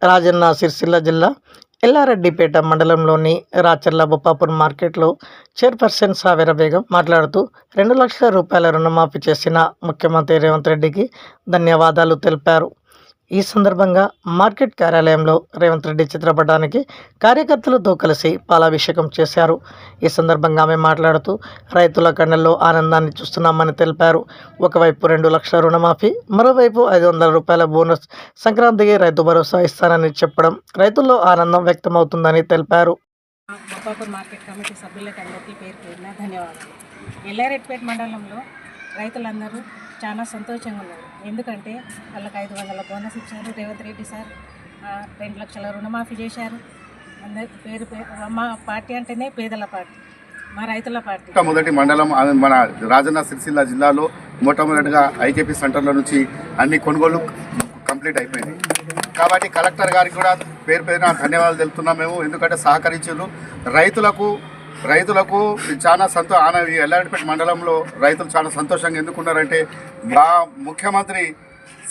రాజన్న సిరిసిల్ల జిల్లా ఎల్లారెడ్డిపేట మండలంలోని రాచర్ల బొప్పాపూర్ మార్కెట్లో చైర్పర్సన్ సావేర బేగం మాట్లాడుతూ 2 లక్షల రూపాయల రుణమాఫీ చేసిన ముఖ్యమంత్రి రేవంత్ రెడ్డికి ధన్యవాదాలు తెలిపారు. ఈ సందర్భంగా మార్కెట్ కార్యాలయంలో రేవంత్ రెడ్డి చిత్రపటానికి కార్యకర్తలతో కలిసి పాలాభిషేకం చేశారు. ఈ సందర్భంగా ఆమె మాట్లాడుతూ రైతుల కళ్ళల్లో ఆనందాన్ని చూస్తున్నామని తెలిపారు. ఒకవైపు 2 లక్షల రుణమాఫీ, మరోవైపు 500 రూపాయల బోనస్, సంక్రాంతికి రైతు భరోసా ఇస్తానని చెప్పడం రైతుల్లో ఆనందం వ్యక్తమవుతుందని తెలిపారు. బొప్పాపూర్ మార్కెట్ కమిటీ సభ్యులకు అందరికీ పేరు పేరున ధన్యవాదాలు. ఎల్లారెడ్డిపేట మండలంలో రైతులందరూ చాలా సంతోషంగా ఉన్నారు. ఎందుకంటే వాళ్ళకి 500 బోనస్ ఇచ్చారు. రేవంత్ రెడ్డి సార్ 2 లక్షల రుణమాఫీ చేశారు. అందరికి పేరు మా పార్టీ అంటేనే పేదల పార్టీ, మా రైతుల పార్టీ. మొదటి మండలం మన రాజన్న సిరిసిల్ల జిల్లాలో మొట్టమొదటిగా ఐకేపీ సెంటర్ల నుంచి అన్ని కొనుగోలు కంప్లీట్ అయిపోయింది. కాబట్టి కలెక్టర్ గారికి కూడా పేరు పేరున ధన్యవాదాలు తెలుపుతున్నాం మేము. ఎందుకంటే సహకరించారు. రైతులకు చాలా ఎల్లారెడ్డిపేట మండలంలో రైతులు చాలా సంతోషంగా ఎందుకున్నారంటే మా ముఖ్యమంత్రి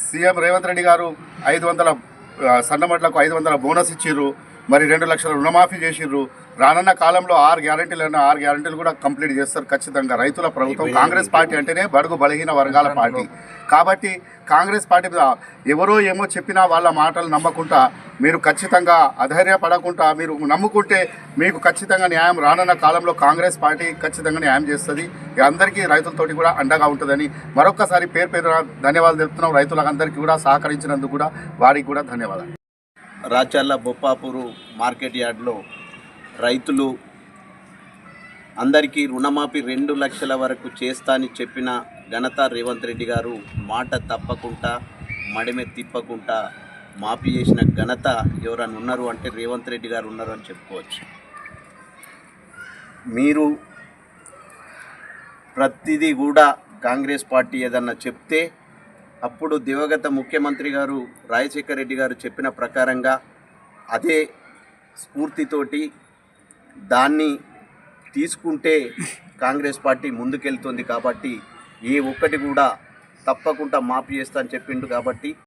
సీఎం రేవంత్ రెడ్డి గారు 500 సన్నమట్లకు 500 బోనస్ ఇచ్చిర్రు. మరి 2 లక్షల రుణమాఫీ చేసిర్రు. రానున్న కాలంలో 6 గ్యారెంటీలు కూడా కంప్లీట్ చేస్తారు ఖచ్చితంగా. రైతుల ప్రభుత్వం కాంగ్రెస్ పార్టీ అంటేనే బడుగు బలహీన వర్గాల పార్టీ. కాబట్టి కాంగ్రెస్ పార్టీ మీద ఎవరో ఏమో చెప్పినా వాళ్ళ మాటలు నమ్మకుండా మీరు ఖచ్చితంగా అధైర్యపడకుండా మీరు నమ్ముకుంటే మీకు ఖచ్చితంగా న్యాయం రానున్న కాలంలో కాంగ్రెస్ పార్టీ ఖచ్చితంగా న్యాయం చేస్తుంది. అందరికీ రైతులతోటి కూడా అండగా ఉంటుందని మరొక్కసారి పేరు ధన్యవాదాలు తెలుపుతున్నాం. రైతులందరికీ కూడా సహకరించినందుకు కూడా వారికి కూడా ధన్యవాదాలు. రాచర్ల బొప్పాపూరు మార్కెట్ యార్డ్లో రైతులు అందరికీ రుణమాఫీ 2 లక్షల వరకు చేస్తా అని చెప్పిన ఘనత రేవంత్ రెడ్డి గారు. మాట తప్పకుండా మడిమె తిప్పకుండా మాఫీ చేసిన ఘనత ఎవరైనా ఉన్నారు అంటే రేవంత్ రెడ్డి గారు ఉన్నారు అని చెప్పుకోవచ్చు. మీరు ప్రతిదీ కూడా కాంగ్రెస్ పార్టీ ఏదన్నా చెప్తే అప్పుడు దివంగత ముఖ్యమంత్రి గారు రాజశేఖర్ రెడ్డి గారు చెప్పిన ప్రకారంగా అదే స్ఫూర్తితోటి దాన్ని తీసుకుంటే కాంగ్రెస్ పార్టీ ముందుకెళ్తుంది. కాబట్టి ఏ ఒక్కటి కూడా తప్పకుండా మాఫీ చేస్తా అని చెప్పిండు. కాబట్టి